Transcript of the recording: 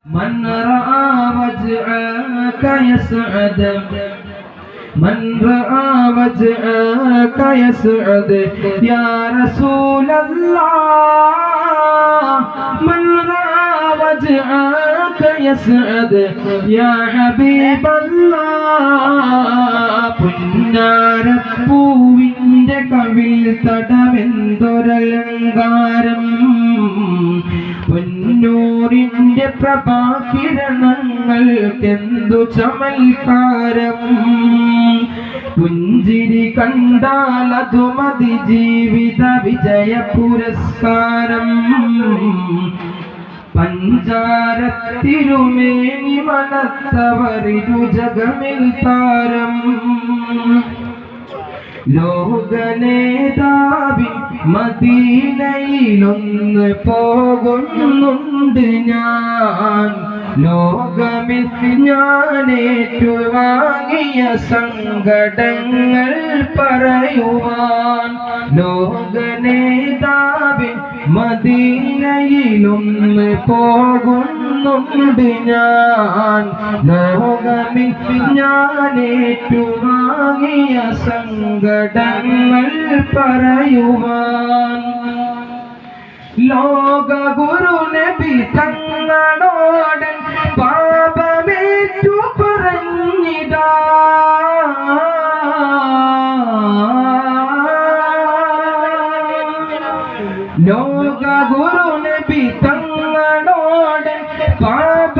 من رأى وجهك يسعد من رأى وجهك يسعد يا رسول الله من رأى وجهك يسعد يا حبيب الله പുന്നാരപ്പൂവിൻ്റെ കവിൾ തടമെന്തൊരലങ്കാരം പൊന്നൂറിൻ്റെ പ്രഭാകിരണങ്ങൾക്കെന്തു ചമൽക്കാരം പുഞ്ചിരി കണ്ടാൽ അതു മതി ജീവിത വിജയ പുരസ്കാരം പഞ്ചാരത്തിരുമേനി മണത്തവരിരു ജഗമിൽ താരം ലോകനേതാവിൻ മദീനയിലൊന്ന് പോകുന്നുണ്ട് ഞാൻ ലോകമിൽ ഞാനേറ്റുവാങ്ങിയ സങ്കടങ്ങൾ പറയുവാൻ ലോകനേതാവിൻ മദീനയിലൊന്ന് പോകുന്നുണ്ട് ഞാൻ ലോകമിൽ ഞാനേറ്റുവാങ്ങിയ സങ്കടങ്ങൾ പറയുവാൻ ലോക ഗുരു നബി തങ്ങളോട് പാപമേറ്റു പറഞ്ഞിടാ ലോക ഗുരു നബി തങ്ങളോട് പാപ